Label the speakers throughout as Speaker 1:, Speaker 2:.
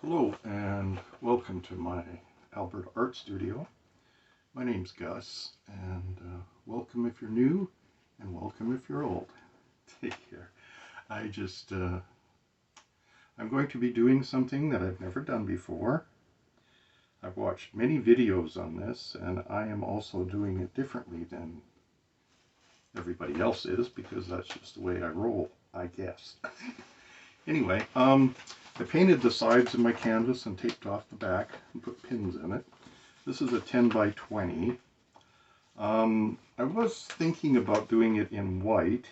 Speaker 1: Hello and welcome to my Alberta Art Studio. My name's Gus and welcome if you're new and welcome if you're old. Take care. I'm going to be doing something that I've never done before. I've watched many videos on this and I am also doing it differently than everybody else is because that's just the way I roll, I guess. Anyway, I painted the sides of my canvas and taped off the back and put pins in it. This is a 10 by 20. I was thinking about doing it in white,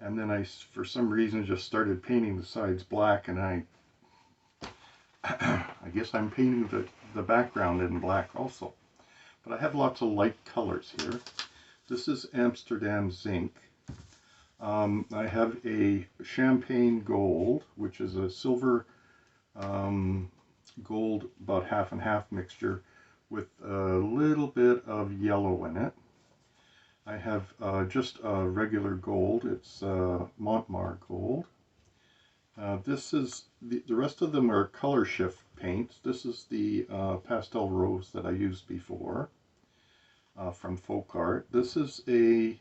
Speaker 1: and then I, for some reason, just started painting the sides black, and I guess I'm painting the background in black also. But I have lots of light colors here. This is Amsterdam Zinc. I have a champagne gold, which is a silver gold, about half and half mixture with a little bit of yellow in it. I have just a regular gold. It's Mont gold. This is the rest of them are color shift paints. This is the Pastel Rose that I used before from Folkart. This is a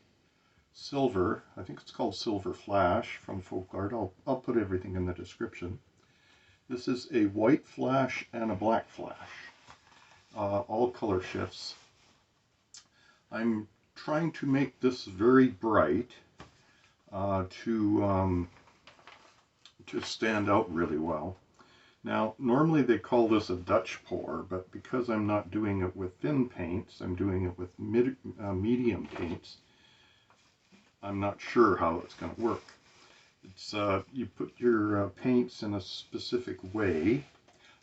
Speaker 1: silver, I think it's called Silver Flash from Folkart. I'll put everything in the description. This is a white flash and a black flash, all color shifts. I'm trying to make this very bright to stand out really well. Now, normally they call this a Dutch pour, but because I'm not doing it with thin paints, I'm doing it with medium paints. I'm not sure how it's going to work. It's you put your paints in a specific way.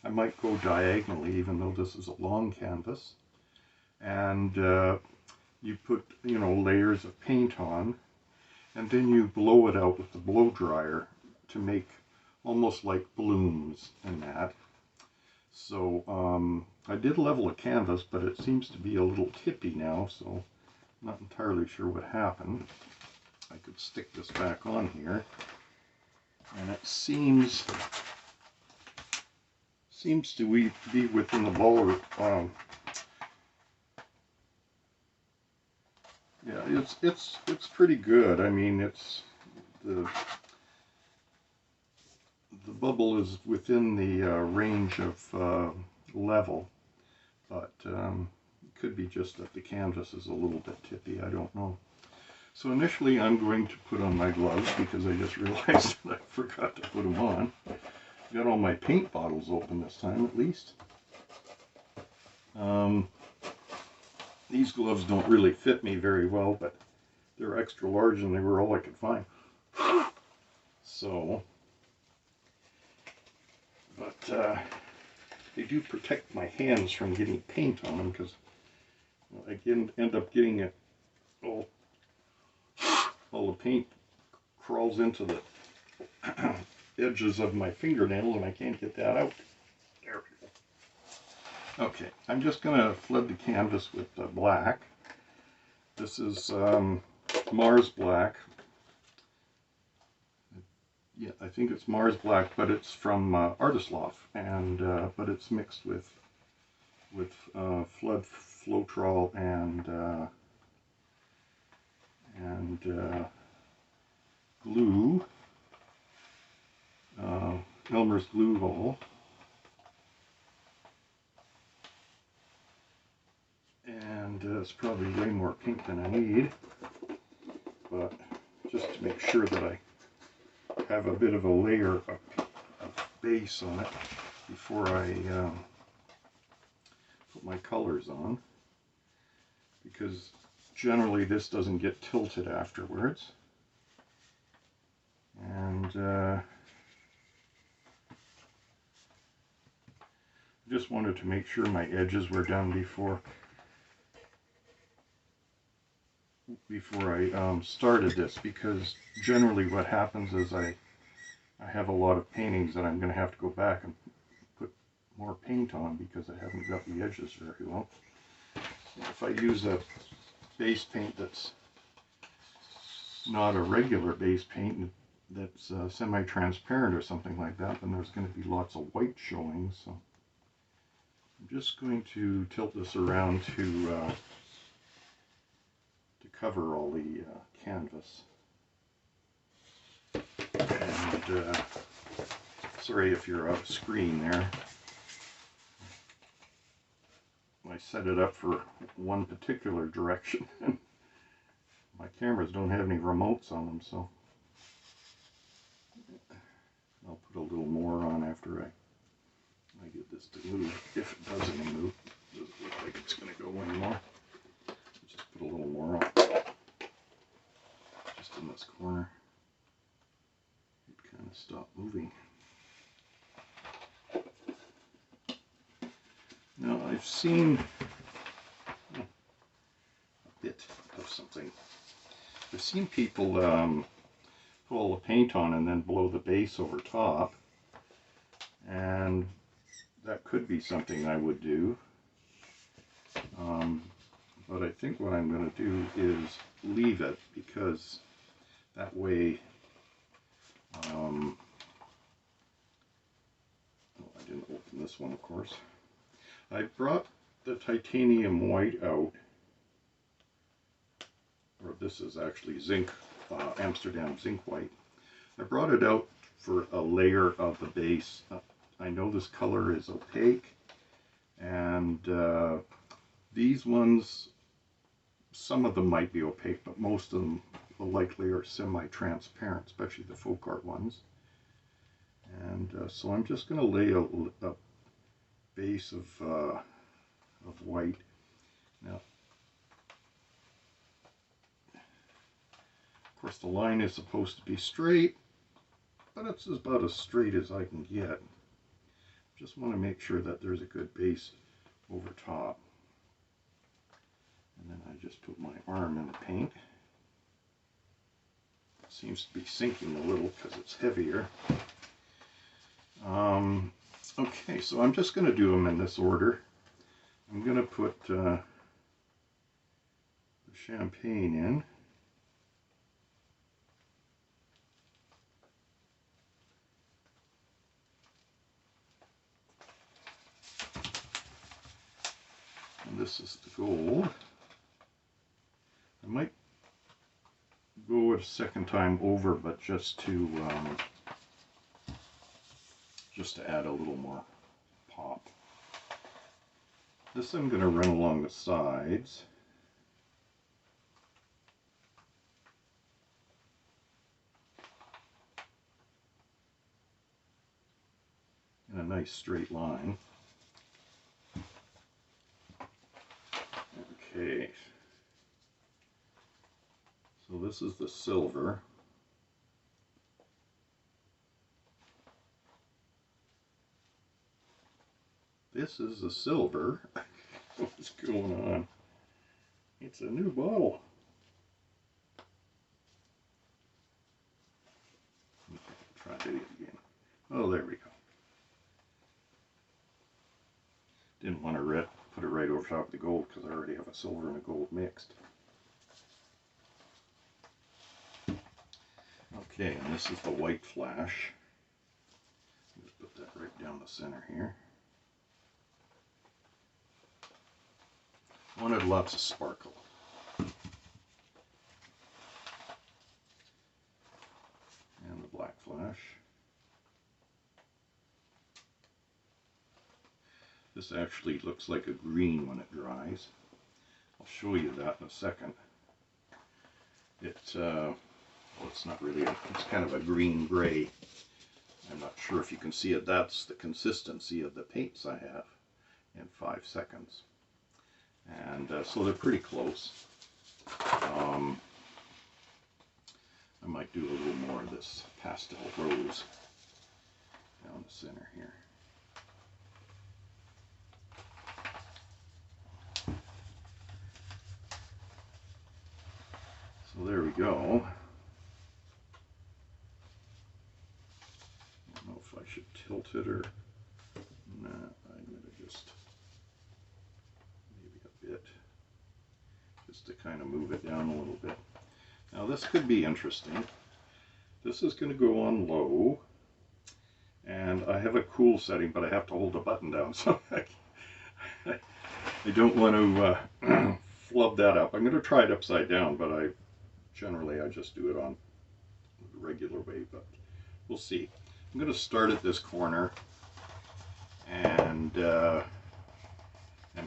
Speaker 1: I might go diagonally, even though this is a long canvas. And you put, layers of paint on, and then you blow it out with the blow dryer to make almost like blooms in that. So I did level a canvas, but it seems to be a little tippy now, so I'm not entirely sure what happened. I could stick this back on here, and it seems to be within the ball. Yeah, it's pretty good. I mean, it's the bubble is within the range of level, but it could be just that the canvas is a little bit tippy. I don't know. So initially I'm going to put on my gloves because I just realized that I forgot to put them on. Got all my paint bottles open this time at least. These gloves don't really fit me very well, but they're extra large and they were all I could find. So, but they do protect my hands from getting paint on them because I end up getting it all the paint crawls into the edges of my fingernails and I can't get that out. There we go. Okay, I'm just going to flood the canvas with black. This is Mars black. Yeah, I think it's Mars black, but it's from Artist Loft, and but it's mixed with flood Floetrol and glue, Elmer's glue hole, and it's probably way more pink than I need, but just to make sure that I have a bit of a layer of base on it before I put my colors on, because generally this doesn't get tilted afterwards. And just wanted to make sure my edges were done before I started this, because generally what happens is I have a lot of paintings that I'm going to have to go back and put more paint on because I haven't got the edges very well. So if I use a base paint that's not a regular base paint, that's semi-transparent or something like that, then there's going to be lots of white showing. So I'm just going to tilt this around to cover all the canvas. And sorry if you're out of screen there. I set it up for one particular direction. My cameras don't have any remotes on them, so I'll put a little more on after I get this to move, if it does any move. It doesn't look like it's going to go anymore. Just put a little more on, just in this corner. It kind of stopped moving. Now I've seen a bit of something. I've seen people put all the paint on and then blow the base over top, and that could be something I would do. But I think what I'm going to do is leave it, because that way, oh, I didn't open this one, of course. I brought the titanium white out, or this is actually zinc, Amsterdam zinc white. I brought it out for a layer of the base. I know this color is opaque, and these ones, some of them might be opaque, but most of them likely are semi-transparent, especially the Folkart ones. And so I'm just going to lay a base of white. Now, of course, the line is supposed to be straight, but it's about as straight as I can get. Just want to make sure that there's a good base over top. And then I just put my arm in the paint. It seems to be sinking a little because it's heavier. Okay, so I'm just going to do them in this order. I'm going to put the champagne in. And this is the gold. I might go a second time over, but just to add a little more pop. This I'm going to run along the sides. In a nice straight line. Okay. So this is the silver. This is the silver. What's going on? It's a new bottle. Try it again. Oh, there we go. Didn't want to put it right over top of the gold because I already have a silver and a gold mixed. Okay, and this is the white flash. Just put that right down the center here. Wanted lots of sparkle. And the black flash. This actually looks like a green when it dries. I'll show you that in a second. Well, it's not really, it's kind of a green-gray. I'm not sure if you can see it. That's the consistency of the paints I have in 5 seconds. And so they're pretty close. I might do a little more of this pastel rose down the center here. So there we go. I don't know if I should tilt it or nah, I'm going to just maybe a bit, just to kind of move it down a little bit. Now this could be interesting. This is going to go on low, and I have a cool setting, but I have to hold the button down, so I don't want to flub that up. I'm going to try it upside down, but I just do it on the regular way, but we'll see. I'm going to start at this corner and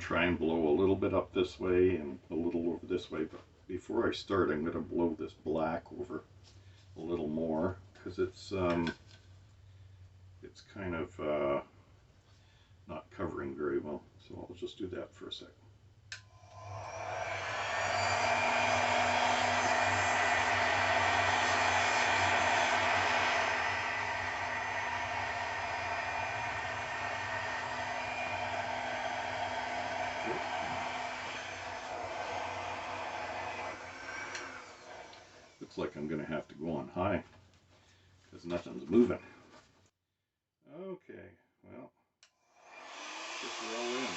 Speaker 1: try and blow a little bit up this way and a little over this way. But before I start, I'm going to blow this black over a little more because it's kind of not covering very well. So I'll just do that for a second. Looks like I'm going to have to go on high because nothing's moving. Okay, well, guess we're all in.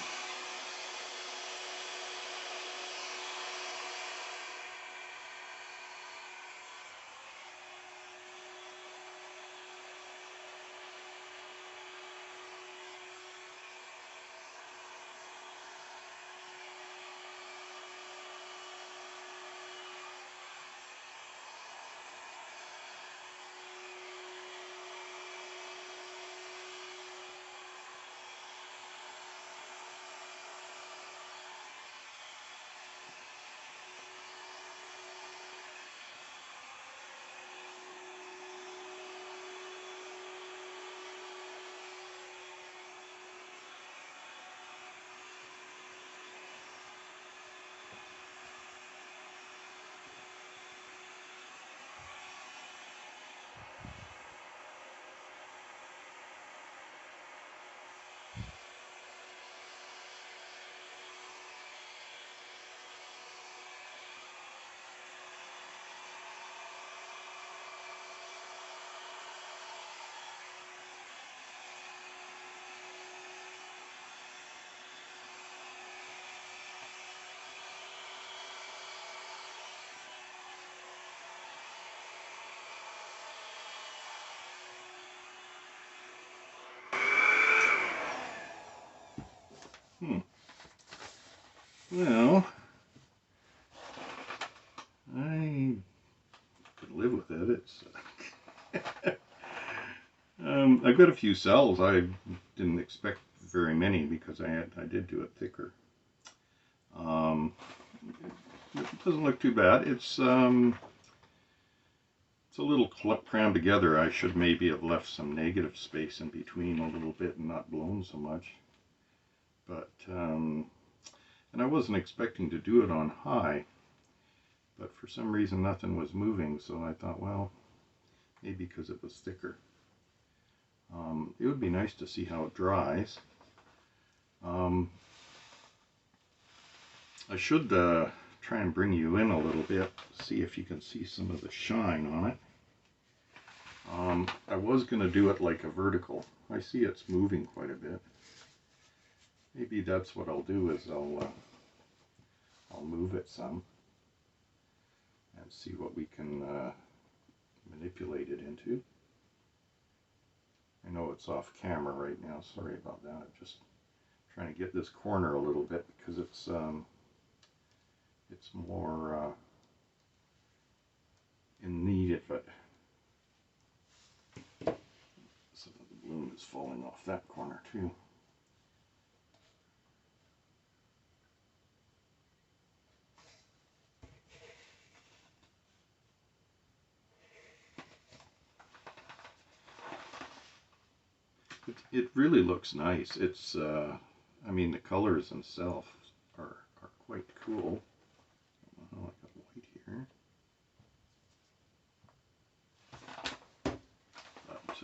Speaker 1: Well, I could live with it. It's I've got a few cells. I didn't expect very many because I did do it thicker. It doesn't look too bad. It's a little crammed together. I should maybe have left some negative space in between a little bit and not blown so much. But and I wasn't expecting to do it on high, but for some reason nothing was moving, so I thought, well, maybe because it was thicker. It would be nice to see how it dries. I should try and bring you in a little bit, see if you can see some of the shine on it. I was going to do it like a vertical. I see it's moving quite a bit. Maybe that's what I'll do, is I'll move it some and see what we can manipulate it into. I know it's off camera right now, sorry about that. I'm just trying to get this corner a little bit because it's more in need of it. Some of the bloom is falling off that corner too. It really looks nice. It's, I mean, the colors themselves are quite cool. Oh, I got white here. But,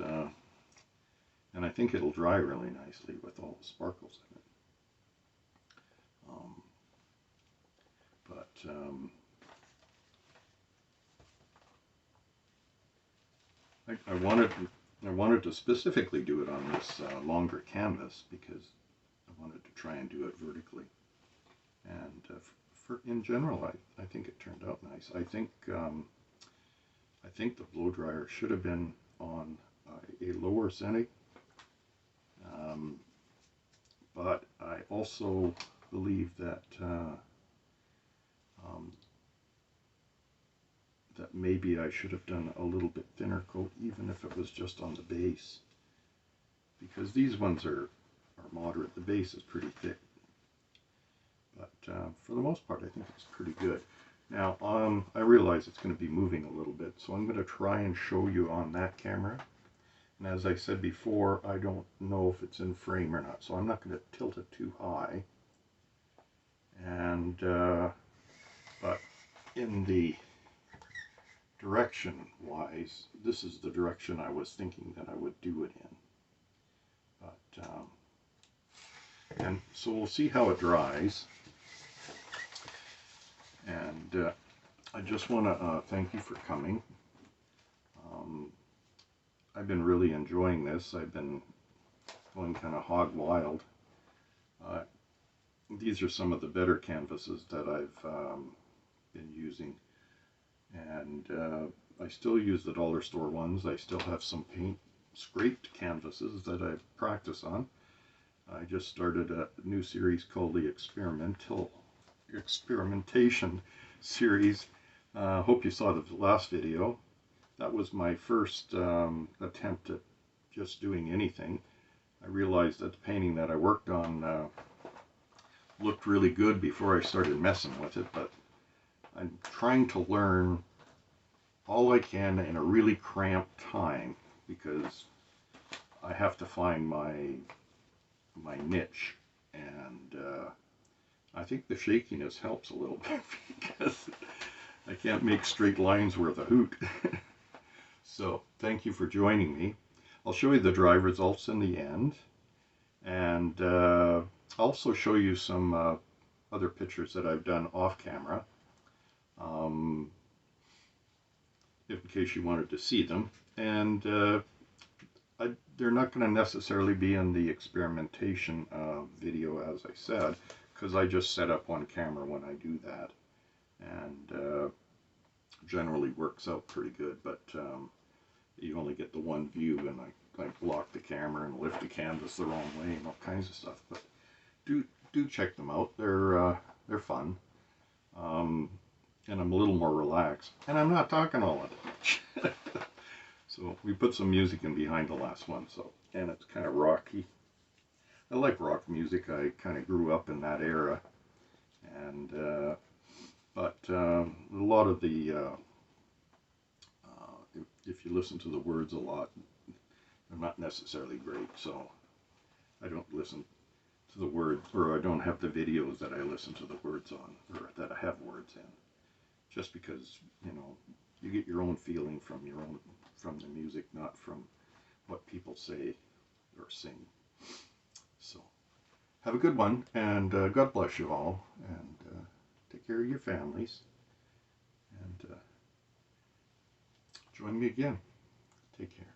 Speaker 1: and I think it'll dry really nicely with all the sparkles in it. I wanted to specifically do it on this longer canvas because I wanted to try and do it vertically. And in general, I think it turned out nice. I think I think the blow dryer should have been on a lower setting, but I also believe that that maybe I should have done a little bit thinner coat, even if it was just on the base, because these ones are moderate. The base is pretty thick, but for the most part I think it's pretty good. Now I realize it's going to be moving a little bit, so I'm going to try and show you on that camera. And as I said before, I don't know if it's in frame or not, so I'm not going to tilt it too high. And but in the direction wise, this is the direction I was thinking that I would do it in. But and so we'll see how it dries. And I just want to thank you for coming. I've been really enjoying this. I've been going kind of hog wild. These are some of the better canvases that I've been using, and I still use the dollar store ones. I still have some paint scraped canvases that I practice on. I just started a new series called the Experimentation series. Hope you saw the last video. That was my first attempt at just doing anything. I realized that the painting that I worked on looked really good before I started messing with it, but I'm trying to learn all I can in a really cramped time, because I have to find my niche, and I think the shakiness helps a little bit because I can't make straight lines worth a hoot. So thank you for joining me. I'll show you the dry results in the end, and also show you some other pictures that I've done off camera, in case you wanted to see them. And they're not going to necessarily be in the experimentation video, as I said, because I just set up one camera when I do that, and generally works out pretty good. But you only get the one view, and I block the camera and lift the canvas the wrong way and all kinds of stuff. But do check them out. They're fun, and I'm a little more relaxed, and I'm not talking all that much. So we put some music in behind the last one, so, and it's kind of rocky. I like rock music. I kind of grew up in that era, and but a lot of the if you listen to the words a lot, they're not necessarily great. So I don't listen to the words, or I don't have the videos that I listen to the words on, or that I have words in, just because, you know, you get your own feeling from the music, not from what people say or sing. So have a good one, and God bless you all, and take care of your families, and join me again. Take care.